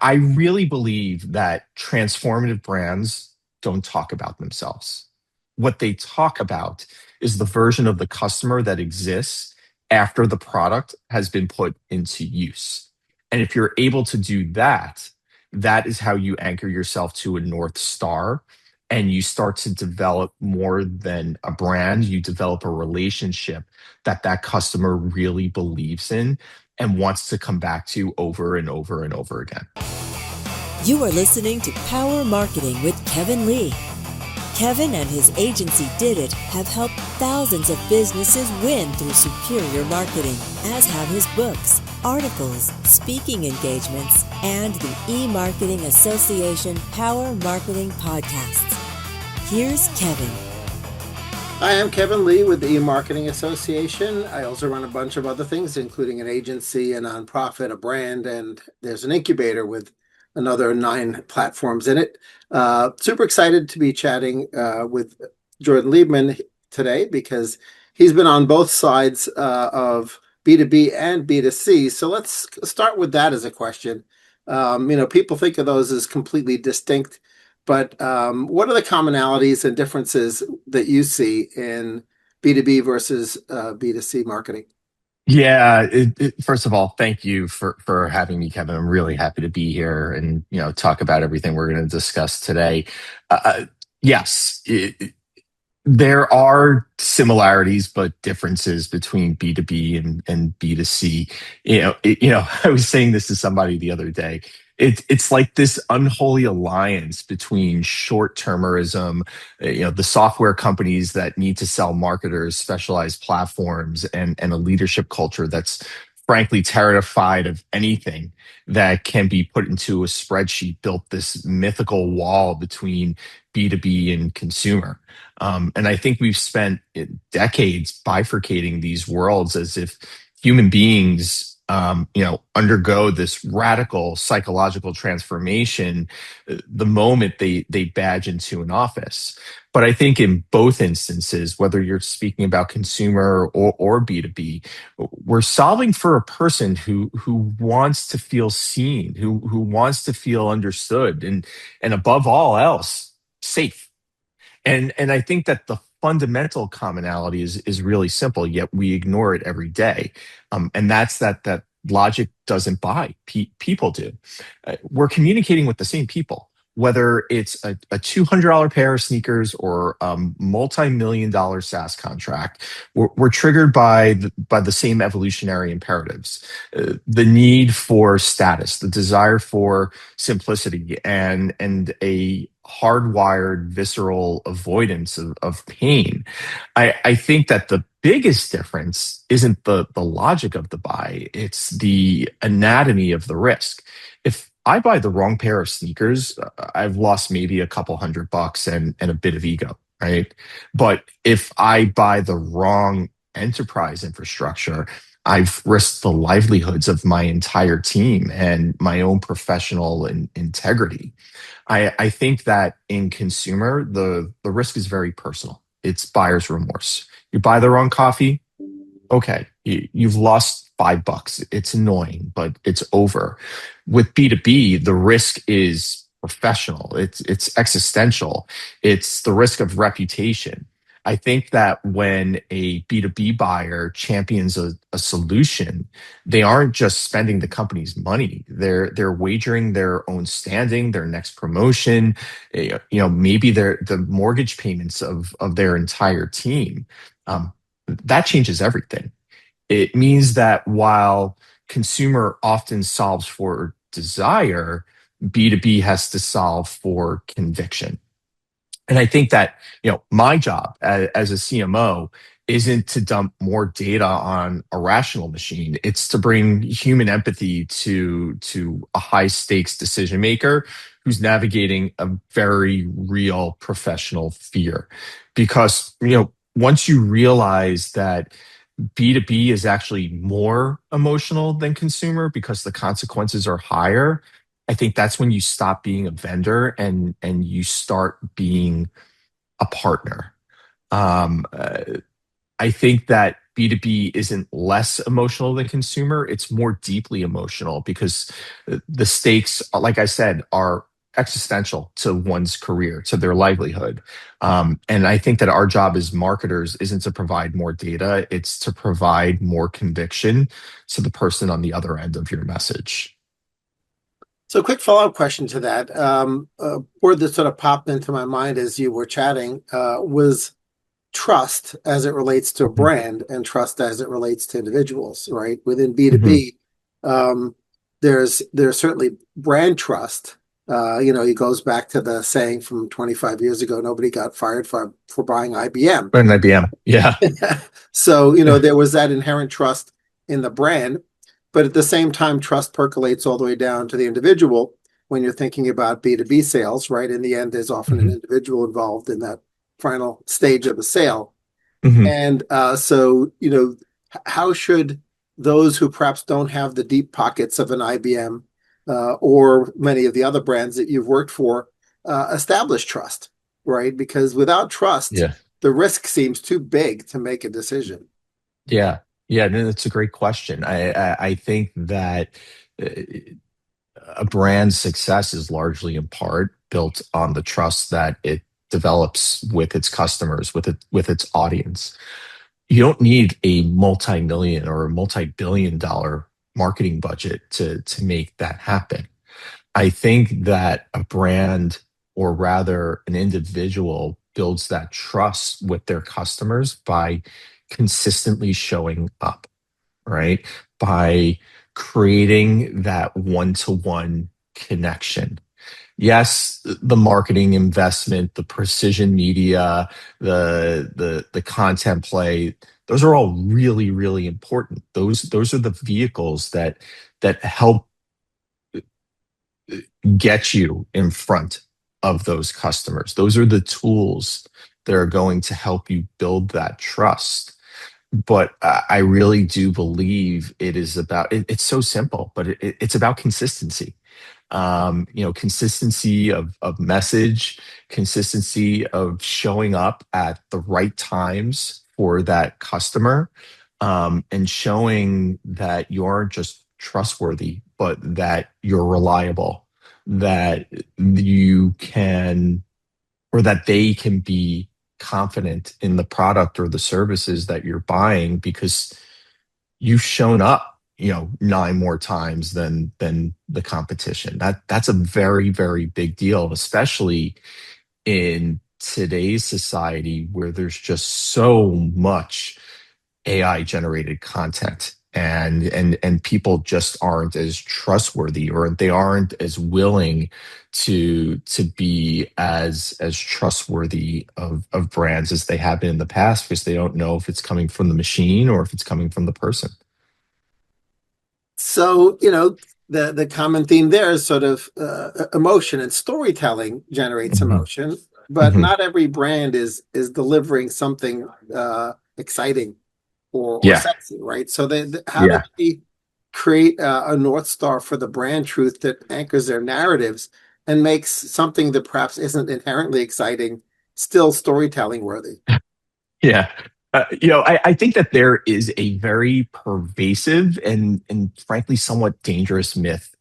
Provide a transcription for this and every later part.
I really believe that transformative brands don't talk about themselves. What they talk about is the version of the customer that exists after the product has been put into use. And if you're able to do that, that is how you anchor yourself to a North Star and you start to develop more than a brand. You develop a relationship that that customer really believes in and wants to come back to over and over and over again. You are listening to Power Marketing with Kevin Lee. Kevin and his agency Did It have helped thousands of businesses win through superior marketing, as have his books, articles, speaking engagements, and the e-Marketing Association Power Marketing Podcasts. Here's Kevin. Hi, I'm Kevin Lee with the E-Marketing Association. I also run a bunch of other things, including an agency, a nonprofit, a brand, and there's an incubator with another 9 platforms in it. Super excited to be chatting with Jordan Liebman today because he's been on both sides of B2B and B2C. So let's start with that as a question. People think of those as completely distinct, but what are the commonalities and differences that you see in B2B versus B2C marketing? Yeah, first of all, thank you for having me, Kevin. I'm really happy to be here and talk about everything we're going to discuss today. Yes, there are similarities but differences between B2B and B2C. I was saying this to somebody the other day. It's like this unholy alliance between short-termerism, the software companies that need to sell marketers specialized platforms and a leadership culture that's frankly terrified of anything that can be put into a spreadsheet, built this mythical wall between B2B and consumer. And I think we've spent decades bifurcating these worlds as if human beings, undergo this radical psychological transformation the moment they badge into an office. But I think in both instances, whether you're speaking about consumer or B2B, we're solving for a person who wants to feel seen, who wants to feel understood, and above all else, safe. And I think that the fundamental commonality is really simple, yet we ignore it every day. And that's that logic doesn't buy. People do. We're communicating with the same people, whether it's a $200 pair of sneakers or a multi-million dollar SaaS contract. We're triggered by the same evolutionary imperatives, the need for status, the desire for simplicity, and a hardwired visceral avoidance of pain. I think that the biggest difference isn't the logic of the buy, it's the anatomy of the risk. If I buy the wrong pair of sneakers, I've lost maybe a couple $100 and a bit of ego, right? But if I buy the wrong enterprise infrastructure, I've risked the livelihoods of my entire team and my own professional integrity. I think that in consumer, the risk is very personal. It's buyer's remorse. You buy the wrong coffee, okay, you've lost $5. It's annoying, but it's over. With B2B, the risk is professional. It's existential. It's the risk of reputation. I think that when a B2B buyer champions a solution, they aren't just spending the company's money. They're wagering their own standing, their next promotion, maybe the mortgage payments of their entire team. That changes everything. It means that while consumer often solves for desire, B2B has to solve for conviction. And I think that, my job as a CMO isn't to dump more data on a rational machine. It's to bring human empathy to a high stakes decision maker who's navigating a very real professional fear. Because, once you realize that B2B is actually more emotional than consumer because the consequences are higher, I think that's when you stop being a vendor and you start being a partner. Um, uh, I think that B2B isn't less emotional than consumer, it's more deeply emotional because the stakes, like I said, are existential to one's career, to their livelihood. And I think that our job as marketers isn't to provide more data, it's to provide more conviction to the person on the other end of your message. So, quick follow-up question to that. Word that sort of popped into my mind as you were chatting was trust as it relates to a Mhm. brand and trust as it relates to individuals, right? Within Mhm. B2B, um, there's certainly brand trust. It goes back to the saying from 25 years ago, nobody got fired for buying IBM. And IBM. Yeah. So, there was that inherent trust in the brand, but at the same time, trust percolates all the way down to the individual when you're thinking about B2B sales, right? In the end, there's often an Mhm. individual involved in that final stage of the sale. Mhm. And so, how should those who perhaps don't have the deep pockets of an IBM or many of the other brands that you've worked for establish trust, right? Because without trust, Yeah. the risk seems too big to make a decision. Yeah. Yeah. No, that's a great question. I think that uh, a brand's success is largely in part built on the trust that it develops with its customers, with its audience. You don't need a multi-million or a multi-billion dollar marketing budget to make that happen. I think that a brand, or rather an individual, builds that trust with their customers by consistently showing up, right? By creating that one-to-one connection. Yes, the marketing investment, the precision media, the content play, those are all really, really important. Those are the vehicles that help get you in front of those customers. Those are the tools that are going to help you build that trust. But I really do believe it is about, it's so simple, but it's about consistency. Consistency of message, consistency of showing up at the right times for that customer, and showing that you aren't just trustworthy, but that you're reliable, that you can, or that they can be confident in the product or the services that you're buying because you've shown up, nine more times than the competition. That's a very, very big deal, especially in today's society where there's just so much AI generated content, and people just aren't as trustworthy, or they aren't as willing to be as trustworthy of brands as they have been in the past because they don't know if it's coming from the machine or if it's coming from the person. So, the common theme there is sort of emotion, and storytelling generates Hmm. emotion, but Hmm. not every brand is delivering something exciting or Yeah. sexy, right? So how do Yeah. they create a North Star for the brand truth that anchors their narratives and makes something that perhaps isn't inherently exciting still storytelling worthy? Yeah. I think that there is a very pervasive and frankly somewhat dangerous myth,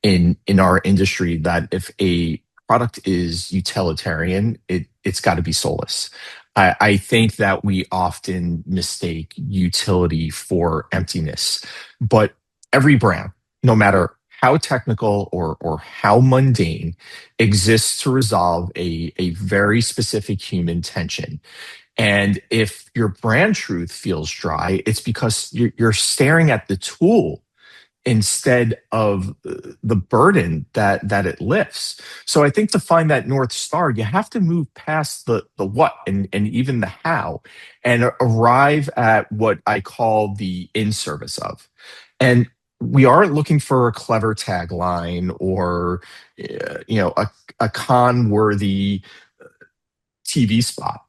in our industry, that if a product is utilitarian, it's got to be soulless. I think that we often mistake utility for emptiness, but every brand, no matter how technical or how mundane, exists to resolve a very specific human tension. And if your brand truth feels dry, it's because you're staring at the tool instead of the burden that it lifts. So I think to find that North Star, you have to move past the what and even the how, and arrive at what I call the in service of. And we aren't looking for a clever tagline or a con worthy TV spot.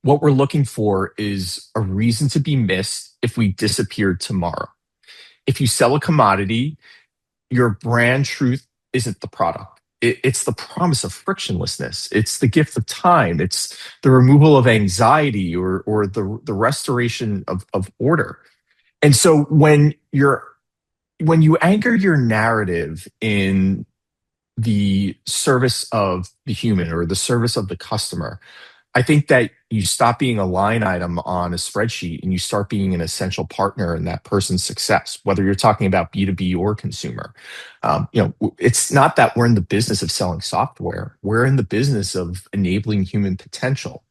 What we're looking for is a reason to be missed if we disappeared tomorrow. If you sell a commodity, your brand truth isn't the product. it's the promise of frictionlessness. It's the gift of time. It's the removal of anxiety, or the restoration of order. And so when you anchor your narrative in the service of the human or the service of the customer, I think that you stop being a line item on a spreadsheet and you start being an essential partner in that person's success, whether you're talking about B2B or consumer. It's not that we're in the business of selling software, we're in the business of enabling human potential.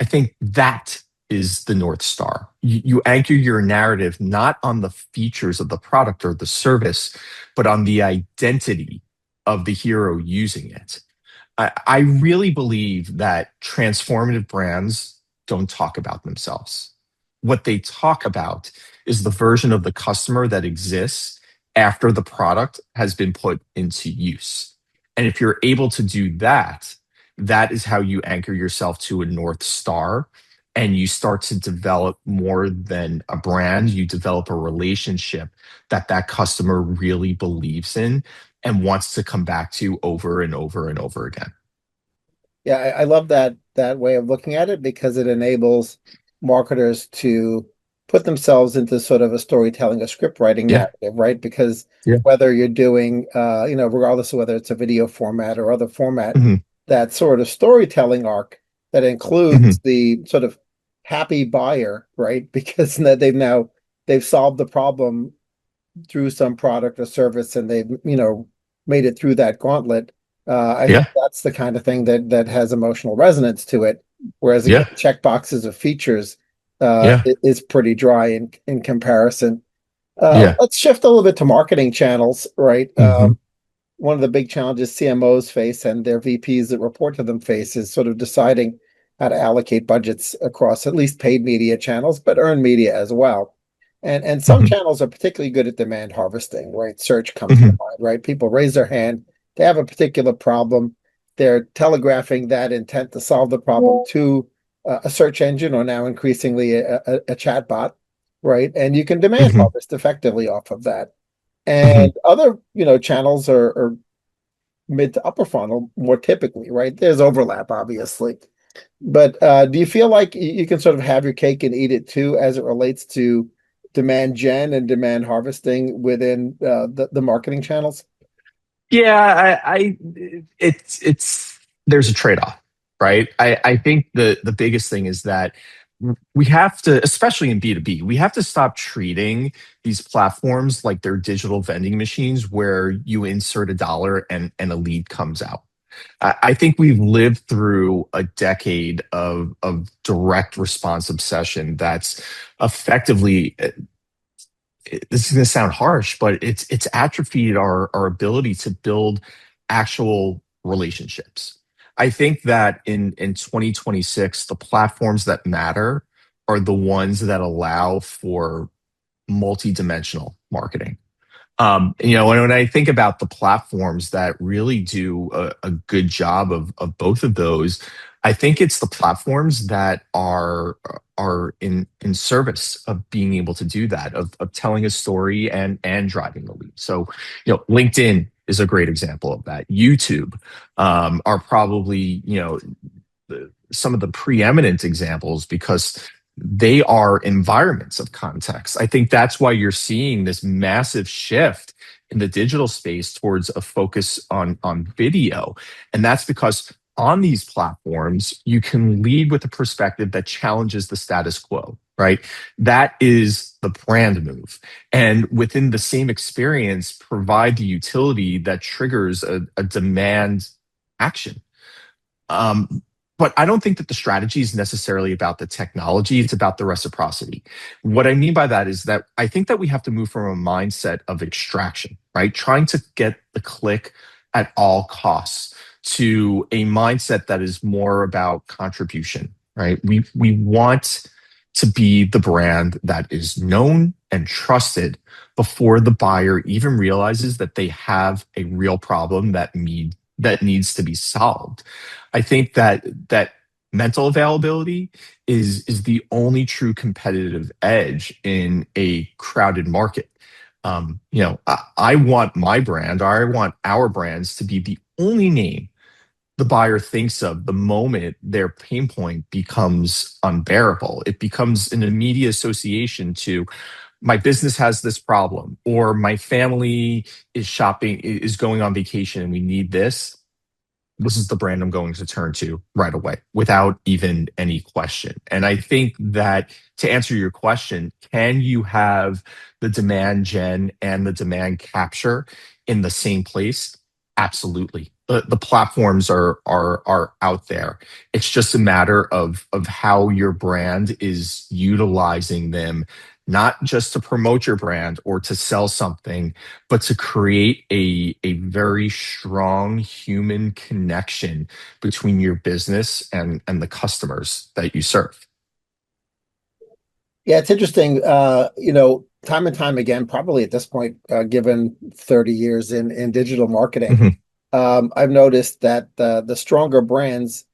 I think that is the North Star. You anchor your narrative not on the features of the product or the service, but on the identity of the hero using it. I really believe that transformative brands don't talk about themselves. What they talk about is the version of the customer that exists after the product has been put into use. And if you're able to do that, that is how you anchor yourself to a North Star, and you start to develop more than a brand. You develop a relationship that that customer really believes in and wants to come back to over and over and over again. Yeah, I love that way of looking at it because it enables marketers to put themselves into sort of a storytelling, a script writing Yeah. narrative, right? Because Yeah. whether you're doing, regardless of whether it's a video format or other format, Hmm. that sort of storytelling arc that Hmm. includes the sort of happy buyer, right? Because they've solved the problem through some product or service and they've made it through that gauntlet. I think Yeah. that's the kind of thing that has emotional resonance to it. Whereas again, Yeah. check boxes of features Yeah. is pretty dry in comparison. Yeah. Let's shift a little bit to marketing channels, right? Hmm. One of the big challenges CMOs face and their VPs that report to them face is sort of deciding how to allocate budgets across at least paid media channels, but earned media as well. And some Hmm. channels are particularly good at demand harvesting, right? Search comes to Hmm. mind, right? People raise their hand, they have a particular problem, they're telegraphing that intent to solve the problem to a search engine or now increasingly a chat bot, right? And you can demand Hmm. harvest effectively off of that. Hmm. And other, channels are mid to upper funnel more typically, right? There's overlap, obviously. But do you feel like you can sort of have your cake and eat it too as it relates to demand gen and demand harvesting within the marketing channels? Yeah, it's there's a trade-off, right? I think the biggest thing is that we have to, especially in B2B, we have to stop treating these platforms like they're digital vending machines where you insert a dollar and a lead comes out. I think we've lived through a decade of direct response obsession that's effectively, this is going to sound harsh, but it's atrophied our ability to build actual relationships. I think that in 2026, the platforms that matter are the ones that allow for multidimensional marketing. When I think about the platforms that really do a good job of both of those, I think it's the platforms that are in service of being able to do that, of telling a story and driving the lead. So, LinkedIn is a great example of that. YouTube are probably, some of the preeminent examples because they are environments of context. I think that's why you're seeing this massive shift in the digital space towards a focus on video. And that's because on these platforms, you can lead with a perspective that challenges the status quo, right? That is the brand move. And within the same experience, provide the utility that triggers a demand action. Um, but I don't think that the strategy is necessarily about the technology. It's about the reciprocity. What I mean by that is that I think that we have to move from a mindset of extraction, right? Trying to get the click at all costs to a mindset that is more about contribution, right? We want to be the brand that is known and trusted before the buyer even realizes that they have a real problem that needs to be solved. I think that mental availability is the only true competitive edge in a crowded market. I want my brand, or I want our brands to be the only name the buyer thinks of the moment their pain point becomes unbearable. It becomes an immediate association to my business has this problem, or my family is going on vacation and we need this. This is the brand I'm going to turn to right away without even any question. And I think that to answer your question, can you have the demand gen and the demand capture in the same place? Absolutely. The platforms are out there. It's just a matter of how your brand is utilizing them, not just to promote your brand or to sell something, but to create a very strong human connection between your business and the customers that you serve. Yeah, it's interesting. Time and time again, probably at this point, given 30 years in digital marketing, Mhm, I've noticed that the stronger brands,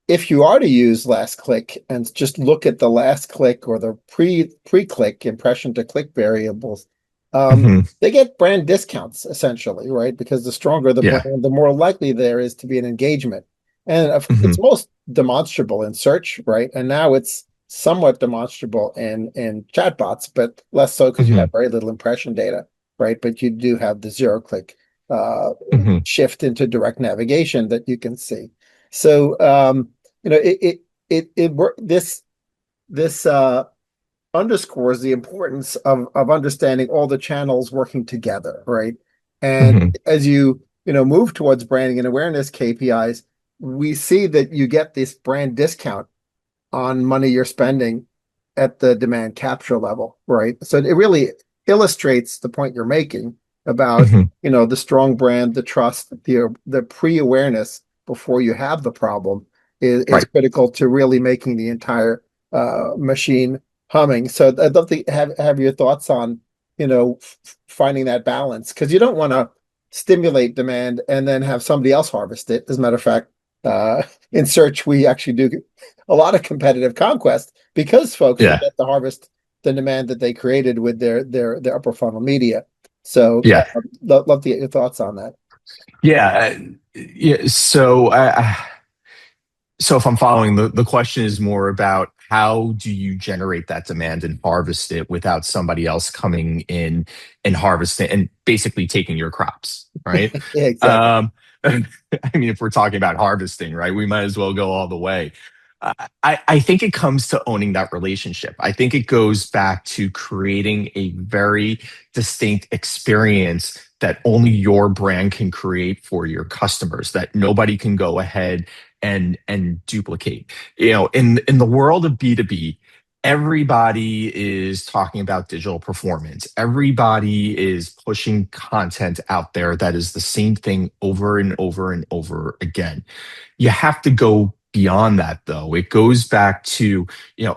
if you are to use last click and just look at the last click or the pre-click impression to click variables, mhm. they get brand discounts essentially, right? Because the stronger the Yeah. brand, the more likely there is to be an engagement. And it's Mhm, most demonstrable in search, right? And now it's somewhat demonstrable in chatbots, but less so because you have mhm, very little impression data, right? But you do have the zero click uh, mhm, shift into direct navigation that you can see. So this underscores the importance of understanding all the channels working together, right? And mhm. as you move towards branding and awareness KPIs, we see that you get this brand discount on money you're spending at the demand capture level, right? So it really illustrates the point you're making about, Mhm. the strong brand, the trust, the pre-awareness before you have the problem is Right. critical to really making the entire machine humming. So I'd love to have your thoughts on, finding that balance because you don't want to stimulate demand and then have somebody else harvest it. As a matter of fact, in search, we actually do a lot of competitive conquest because folks Yeah. forget to harvest the demand that they created with their upper funnel media. So Yeah. love to get your thoughts on that. Yeah. Yeah. So if I'm following, the question is more about how do you generate that demand and harvest it without somebody else coming in and harvesting and basically taking your crops, right? Yeah, exactly. Um, I mean, if we're talking about harvesting, right, we might as well go all the way. I think it comes to owning that relationship. I think it goes back to creating a very distinct experience that only your brand can create for your customers, that nobody can go ahead and duplicate. In the world of B2B, everybody is talking about digital performance. Everybody is pushing content out there that is the same thing over and over and over again. You have to go beyond that though. It goes back to,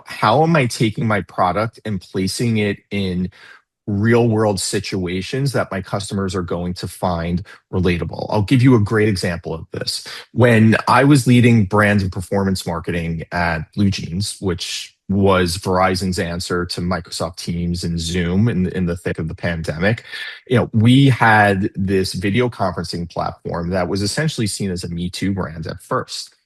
how am I taking my product and placing it in real world situations that my customers are going to find relatable. I'll give you a great example of this. When I was leading brand and performance marketing at Blue Jeans, which was Verizon's answer to Microsoft Teams and Zoom in the thick of the pandemic, we had this video conferencing platform that was essentially seen as a Me Too brand at first.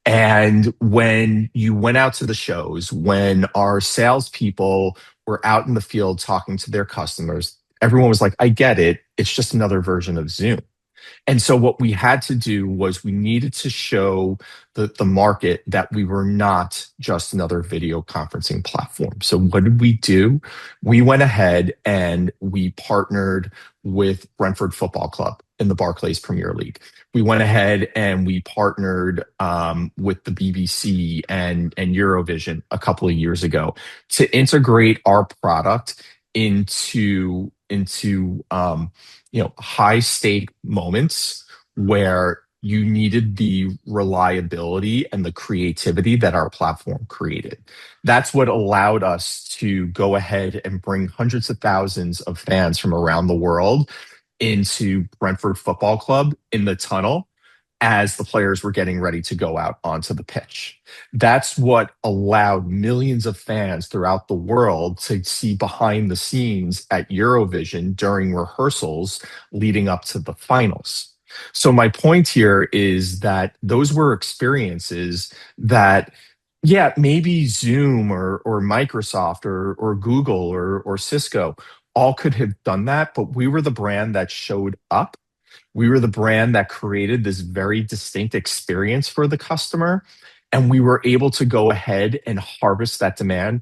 And when you went out to the shows, when our salespeople were out in the field talking to their customers, everyone was like, I get it. It's just another version of Zoom. And so what we had to do was we needed to show the market that we were not just another video conferencing platform. So what did we do? We went ahead and we partnered with Brentford Football Club in the Barclays Premier League. We went ahead and we partnered with the BBC and Eurovision a couple of years ago to integrate our product into high stake moments where you needed the reliability and the creativity that our platform created. That's what allowed us to go ahead and bring hundreds of thousands of fans from around the world into Brentford Football Club in the tunnel as the players were getting ready to go out onto the pitch. That's what allowed millions of fans throughout the world to see behind the scenes at Eurovision during rehearsals leading up to the finals. So my point here is that those were experiences that, yeah, maybe Zoom or Microsoft or Google or Cisco all could have done that, but we were the brand that showed up. We were the brand that created this very distinct experience for the customer, and we were able to go ahead and harvest that demand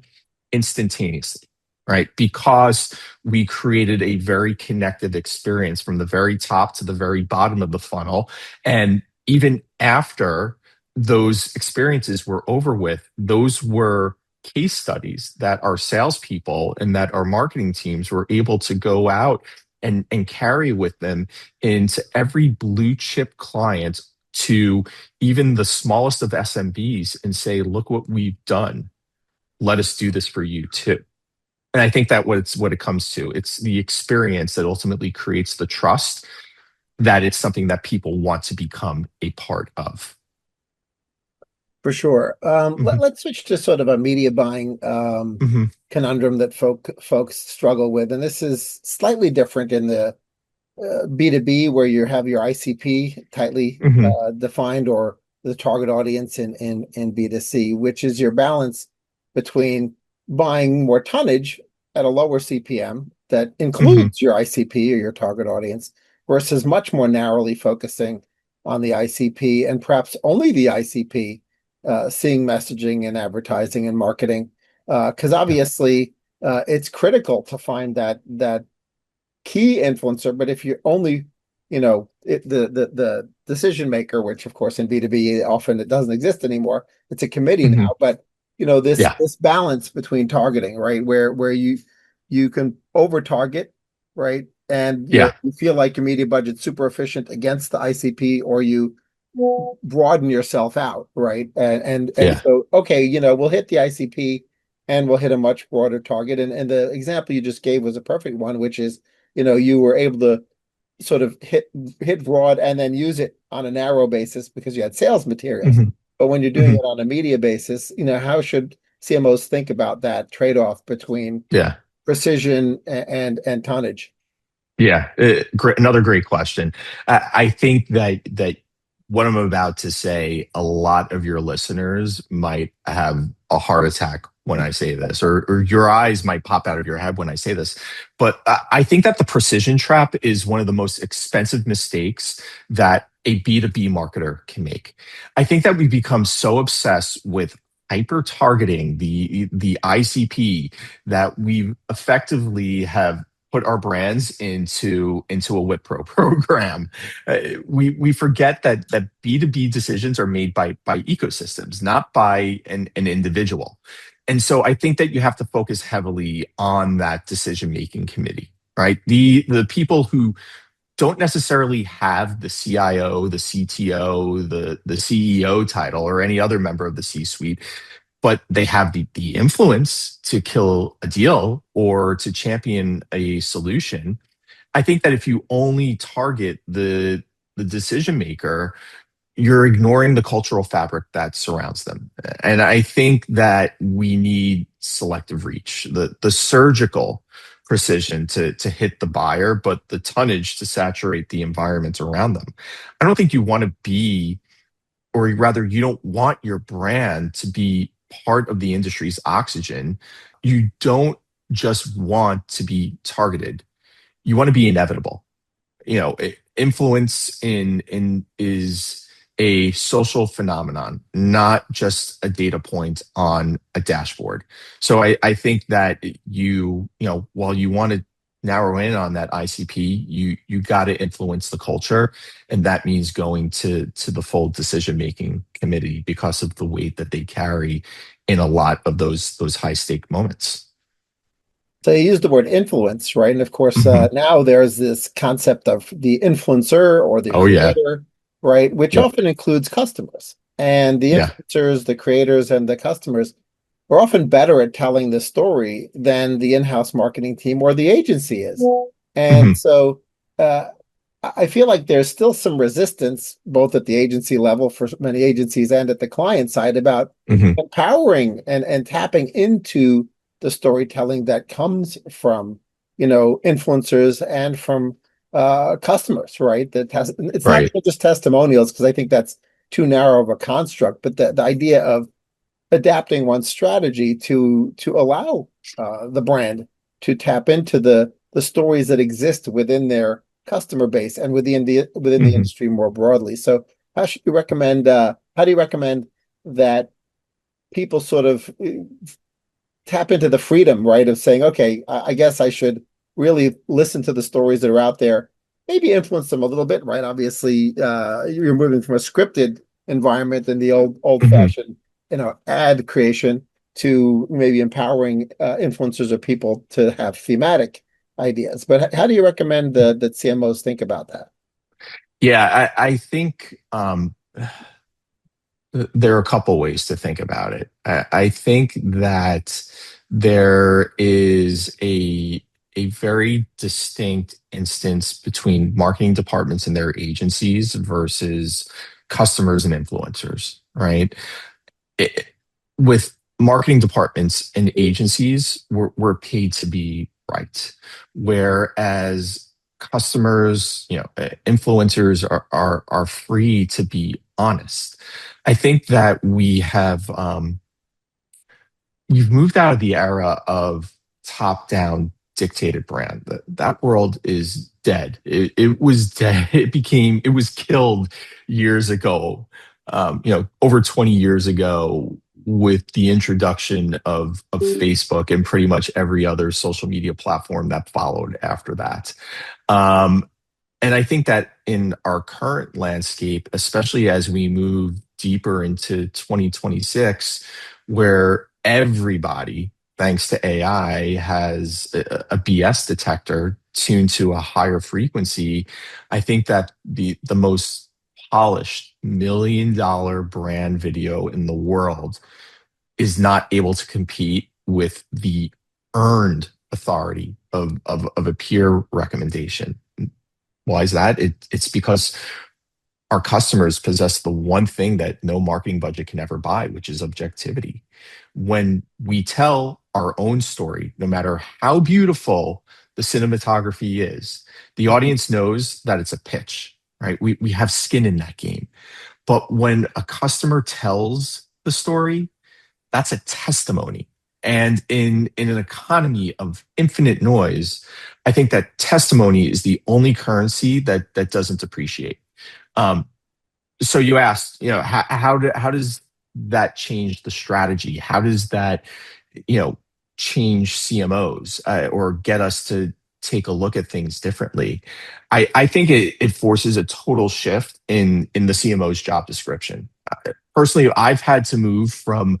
instantaneously, right? Because we created a very connected experience from the very top to the very bottom of the funnel. And even after those experiences were over with, those were case studies that our salespeople and that our marketing teams were able to go out and carry with them into every blue chip client, to even the smallest of SMBs, and say, look what we've done. Let us do this for you too. And I think that what it comes to. It's the experience that ultimately creates the trust that it's something that people want to become a part of. For sure. Hmm. Let's switch to sort of a media buying Hmm. conundrum that folks struggle with, and this is slightly different in the B2B, where you have your ICP tightly Hmm. defined, or the target audience in B2C, which is your balance between buying more tonnage at a lower CPM that Hmm. includes your ICP or your target audience, versus much more narrowly focusing on the ICP, and perhaps only the ICP, seeing messaging and advertising and marketing. Because Yeah. obviously it's critical to find that key influencer. But if you're only, the decision maker, which of course in B2B often it doesn't exist anymore, it's a committee Hmm. now. But this Yeah. this balance between targeting, right, where you can over target, right, and Yeah. you feel like your media budget's super efficient against the ICP, or you broaden yourself out, right, and Yeah. so, okay, we'll hit the ICP and we'll hit a much broader target. And the example you just gave was a perfect one, which is, you were able to sort of hit broad and then use it on a narrow basis because you had sales materials. Hmm. But when you're doing Hmm. it on a media basis, how should CMOs think about that trade-off between Yeah. precision and tonnage? Yeah, great. Another great question. I think that what I'm about to say, a lot of your listeners might have a heart attack when I say this, or your eyes might pop out of your head when I say this. But I think that the precision trap is one of the most expensive mistakes that a B2B marketer can make. I think that we become so obsessed with hyper targeting the ICP that we effectively have put our brands into a Wipro program. We forget that B2B decisions are made by ecosystems, not by an individual. And so I think that you have to focus heavily on that decision making committee, right? The people who don't necessarily have the CIO, the CTO, the CEO title, or any other member of the C suite, but they have the influence to kill a deal or to champion a solution. I think that if you only target the decision maker, you're ignoring the cultural fabric that surrounds them. And I think that we need selective reach, the surgical precision to hit the buyer, but the tonnage to saturate the environment around them. I don't think you want to be, or rather, you don't want your brand to be part of the industry's oxygen. You don't just want to be targeted. You want to be inevitable. Influence in is a social phenomenon, not just a data point on a dashboard. So I think that while you want to narrow in on that ICP, you got to influence the culture, and that means going to the full decision making committee because of the weight that they carry in a lot of those high stake moments. So you use the word influence, right? And of course, Hmm. now there's this concept of the influencer or the Oh yeah. creator, right? Which Yep. often includes customers. And the Yeah. influencers, the creators, and the customers are often better at telling the story than the in-house marketing team or the agency is. And Hmm. so uh, I feel like there's still some resistance, both at the agency level for many agencies and at the client side, about Hmm. empowering and tapping into the storytelling that comes from, influencers and from customers, right? It's not Right. even just testimonials because I think that's too narrow of a construct, but the idea of adapting one's strategy to allow the brand to tap into the stories that exist within their customer base and within the Mhm. industry more broadly. So how do you recommend that people sort of tap into the freedom, right, of saying, okay, I guess I should really listen to the stories that are out there, maybe influence them a little bit, right? Obviously, you're moving from a scripted environment than the old Mhm. fashioned, ad creation to maybe empowering influencers or people to have thematic ideas. But how do you recommend that CMOs think about that? Yeah, I think there are a couple ways to think about it. I think that there is a very distinct instance between marketing departments and their agencies versus customers and influencers, right? It, with marketing departments and agencies, we're paid to be right, whereas customers, influencers are free to be honest. I think that we've moved out of the era of top-down dictated brand. That world is dead. It was dead. It was killed years ago. Over 20 years ago, with the introduction of Facebook and pretty much every other social media platform that followed after that. Um, and I think that in our current landscape, especially as we move deeper into 2026, where everybody, thanks to AI, has a BS detector tuned to a higher frequency, I think that the most polished $1 million brand video in the world is not able to compete with the earned authority of a peer recommendation. Why is that? It's because our customers possess the one thing that no marketing budget can ever buy, which is objectivity. When we tell our own story, no matter how beautiful the cinematography is, the audience knows that it's a pitch, right? We have skin in that game. But when a customer tells the story, that's a testimony. And in an economy of infinite noise, I think that testimony is the only currency that doesn't depreciate. Um, so you asked, how does that change the strategy? How does that, you know, change CMOs or get us to take a look at things differently? I think it forces a total shift in the CMO's job description. Personally, I've had to move from,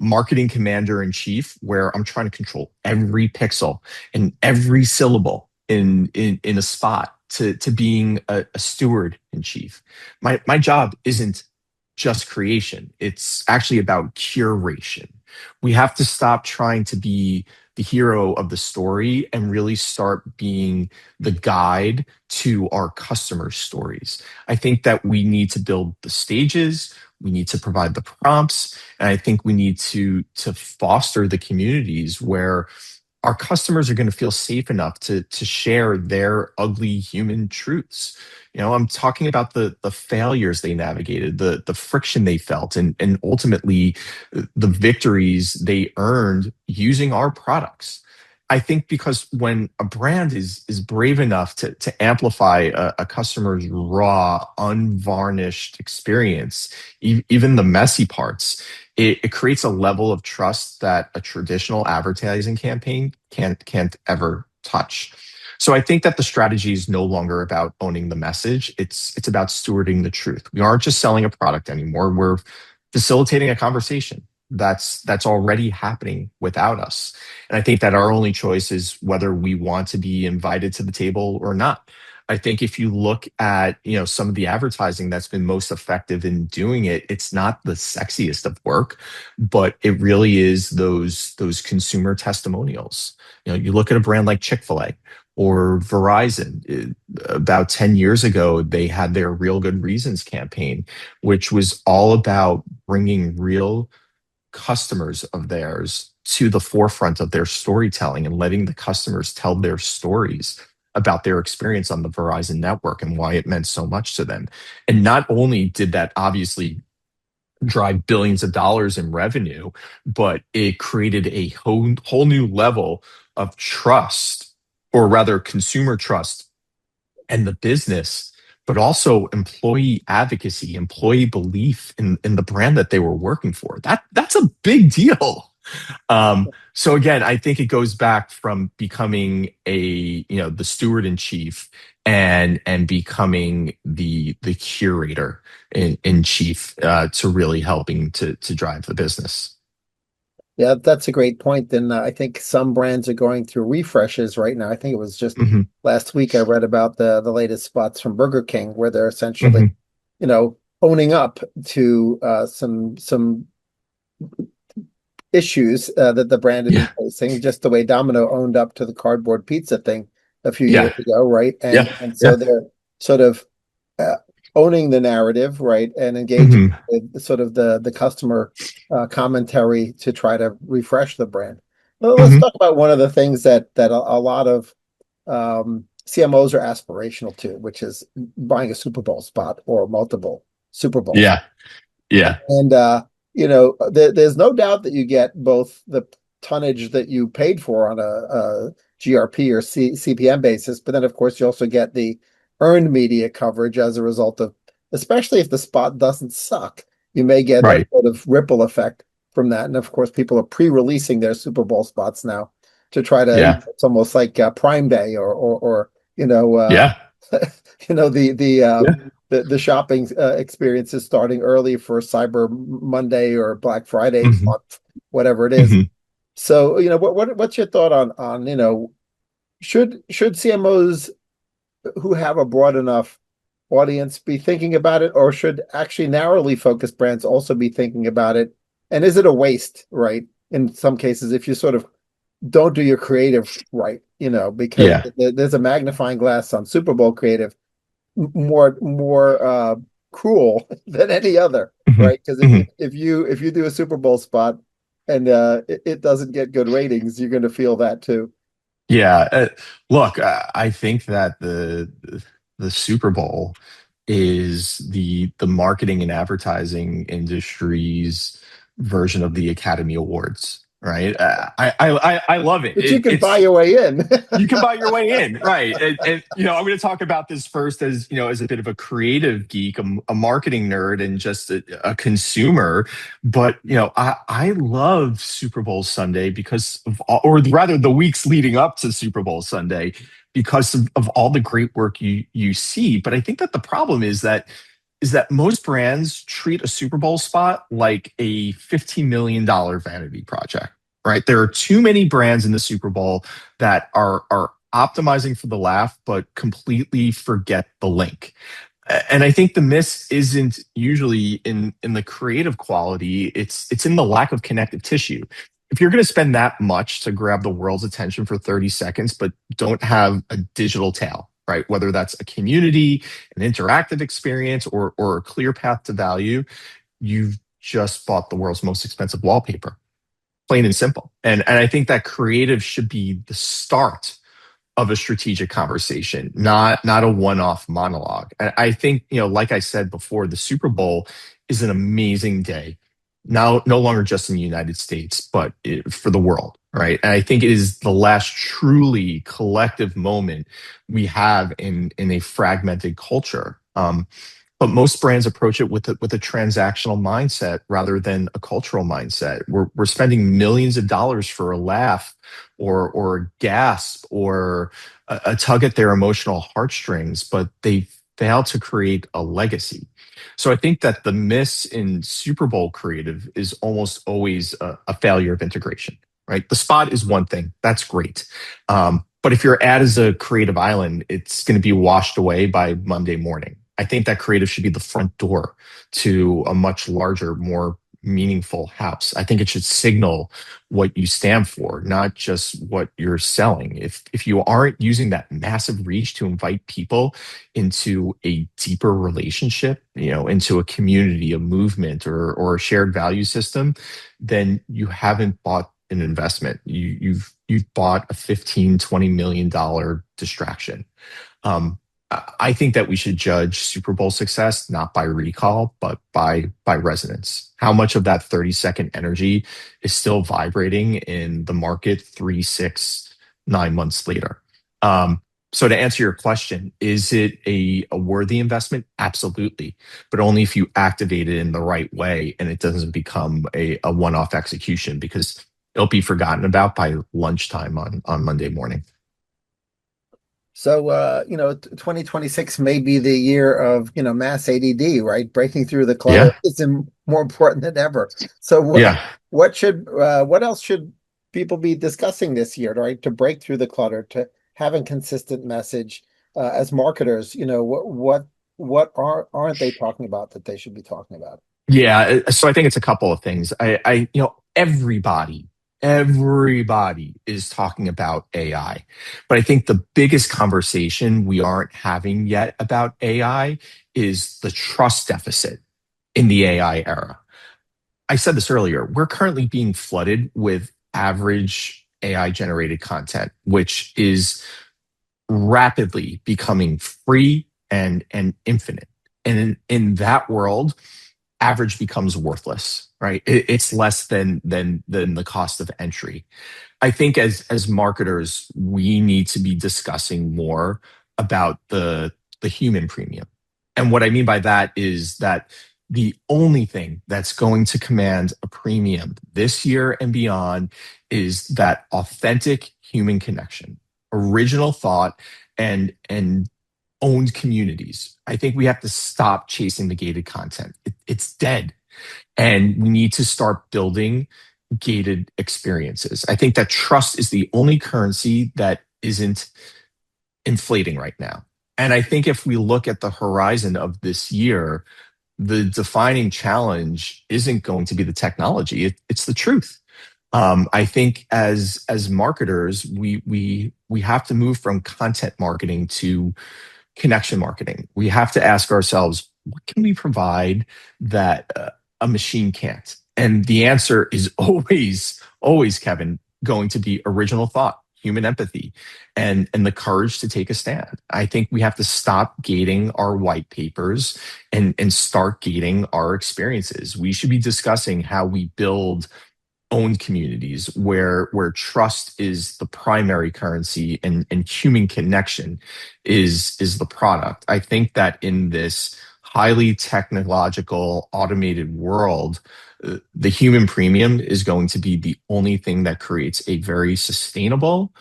marketing commander in chief, where I'm trying to control every pixel and every syllable in a spot, to being a steward in chief. My job isn't just creation. It's actually about curation. We have to stop trying to be the hero of the story and really start being the guide to our customers' stories. I think that we need to build the stages, we need to provide the prompts, and I think we need to foster the communities where our customers are going to feel safe enough to share their ugly human truths. I'm talking about the failures they navigated, the friction they felt, and ultimately the victories they earned using our products. I think because when a brand is brave enough to amplify a customer's raw, unvarnished experience, even the messy parts, it creates a level of trust that a traditional advertising campaign can't ever touch. So I think that the strategy is no longer about owning the message. It's about stewarding the truth. We aren't just selling a product anymore. We're facilitating a conversation that's already happening without us. And I think that our only choice is whether we want to be invited to the table or not. I think if you look at, some of the advertising that's been most effective in doing it, it's not the sexiest of work, but it really is those consumer testimonials. You look at a brand like Chick-fil-A or Verizon. About 10 years ago, they had their Real Good Reasons campaign, which was all about bringing real customers of theirs to the forefront of their storytelling and letting the customers tell their stories about their experience on the Verizon network and why it meant so much to them. And not only did that obviously drive billions of dollars in revenue, but it created a whole new level of trust, or rather consumer trust and the business, but also employee advocacy, employee belief in the brand that they were working for. That's a big deal. So again, I think it goes back from becoming the steward in chief and becoming the curator in chief, to really helping to drive the business. Yeah, that's a great point. And I think some brands are going through refreshes right now. I think it was just Hmm. last week I read about the latest spots from Burger King, where they're essentially, Hmm. owning up to some issues that the brand had been Yeah, facing, just the way Domino owned up to the cardboard pizza thing a few years yeah, ago, right? yeah, And so yeah. they're sort of uh, owning the narrative, right, and engaging Hmm. with sort of the customer commentary to try to refresh the brand. Well, let's Hmm. talk about one of the things that a lot of CMOs are aspirational to, which is buying a Super Bowl spot or multiple Super Bowls. Yeah, yeah. And there's no doubt that you get both the tonnage that you paid for on a GRP or CPM basis, but then of course you also get the earned media coverage as a result of, especially if the spot doesn't suck, you may get a Right. sort of ripple effect from that. And of course, people are pre-releasing their Super Bowl spots now to try to. Yeah, It's almost like Prime Day or you know yeah. the Yeah. the shopping experience is starting early for Cyber Monday or Black Friday Hmm. month, whatever it is. Hmm. So, what's your thought on should CMOs who have a broad enough audience be thinking about it, or should actually narrowly focused brands also be thinking about it? And is it a waste, right? In some cases, if you sort of don't do your creative right, because Yeah. there's a magnifying glass on Super Bowl creative more cruel than any other, Hmm. right? Because Hmm. if you do a Super Bowl spot and it doesn't get good ratings, you're going to feel that too. Yeah, look, I think that the Super Bowl is the marketing and advertising industry's version of the Academy Awards, right? I love it. But you can buy It's your way in. you can buy your way in, right? And I'm going to talk about this first as as a bit of a creative geek, a marketing nerd, and just a consumer. But I love Super Bowl Sunday because or rather, the weeks leading up to Super Bowl Sunday, because of all the great work you see. But I think that the problem is that most brands treat a Super Bowl spot like a $15 million vanity project, right? There are too many brands in the Super Bowl that are optimizing for the laugh, but completely forget the link. And I think the miss isn't usually in the creative quality. It's in the lack of connective tissue. If you're going to spend that much to grab the world's attention for 30 seconds, but don't have a digital tail, right? Whether that's a community, an interactive experience, or a clear path to value, you've just bought the world's most expensive wallpaper, plain and simple. And I think that creative should be the start of a strategic conversation, not a one-off monologue. And I think, like I said before, the Super Bowl is an amazing day. Now, no longer just in the United States, but for the world, right? And I think it is the last truly collective moment we have in a fragmented culture. But most brands approach it with a transactional mindset rather than a cultural mindset. We're spending millions of dollars for a laugh, or a gasp, or a tug at their emotional heartstrings, but they fail to create a legacy. So I think that the miss in Super Bowl creative is almost always a failure of integration, right? The spot is one thing. That's great. But if your ad is a creative island, it's going to be washed away by Monday morning. I think that creative should be the front door to a much larger, more meaningful house. I think it should signal what you stand for, not just what you're selling. If you aren't using that massive reach to invite people into a deeper relationship, into a community, a movement, or a shared value system, then you haven't bought an investment. You've you bought a 15, $20 million distraction. Um, I think that we should judge Super Bowl success not by recall, but by resonance. How much of that 30-second energy is still vibrating in the market 3, 6, 9 months later? So to answer your question, is it a worthy investment? Absolutely, but only if you activate it in the right way and it doesn't become a one-off execution because it'll be forgotten about by lunchtime on Monday morning. So, 2026 may be the year of, mass ADD, right? Breaking through the clutter Yeah, is more important than ever. So, yeah. what else should people be discussing this year, right? To break through the clutter, to have a consistent message, as marketers, aren't they talking about that they should be talking about? Yeah, so I think it's a couple of things. Everybody is talking about AI, but I think the biggest conversation we aren't having yet about AI is the trust deficit in the AI era. I said this earlier. We're currently being flooded with average AI generated content, which is rapidly becoming free and infinite. And in that world, average becomes worthless, right? It's less than the cost of entry. I think as marketers, we need to be discussing more about the human premium. And what I mean by that is that the only thing that's going to command a premium this year and beyond is that authentic human connection, original thought, and owned communities. I think we have to stop chasing the gated content. It's dead. And we need to start building gated experiences. I think that trust is the only currency that isn't inflating right now. And I think if we look at the horizon of this year, the defining challenge isn't going to be the technology, it's the truth. I think as marketers, we have to move from content marketing to connection marketing. We have to ask ourselves, what can we provide that a machine can't? And the answer is always, Kevin, going to be original thought, human empathy, and the courage to take a stand. I think we have to stop gating our white papers and start gating our experiences. We should be discussing how we build owned communities where trust is the primary currency and human connection is the product. I think that in this highly technological automated world, the human premium is going to be the only thing that creates a very sustainable,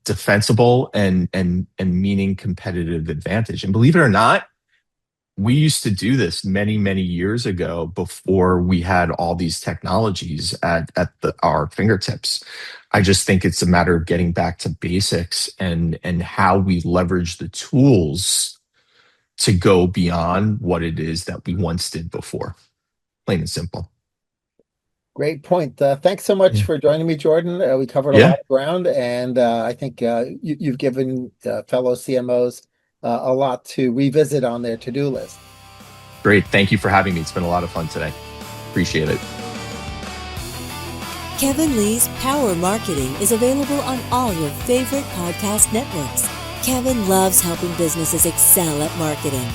defensible, and meaning competitive advantage. And believe it or not, we used to do this many years ago before we had all these technologies at our fingertips. I just think it's a matter of getting back to basics and how we leverage the tools to go beyond what it is that we once did before. Plain and simple. Great point. Thanks so much Yeah. for joining me, Jordan. We covered a lot Yeah. of ground, and I think you've given fellow CMOs a lot to revisit on their to-do list. Great. Thank you for having me. It's been a lot of fun today. Appreciate it. Kevin Lee's Power Marketing is available on all your favorite podcast networks. Kevin loves helping businesses excel at marketing.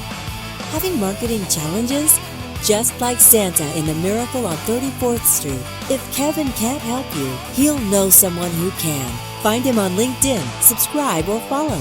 Having marketing challenges? Just like Santa in the Miracle on 34th Street, if Kevin can't help you, he'll know someone who can. Find him on LinkedIn, subscribe, or follow.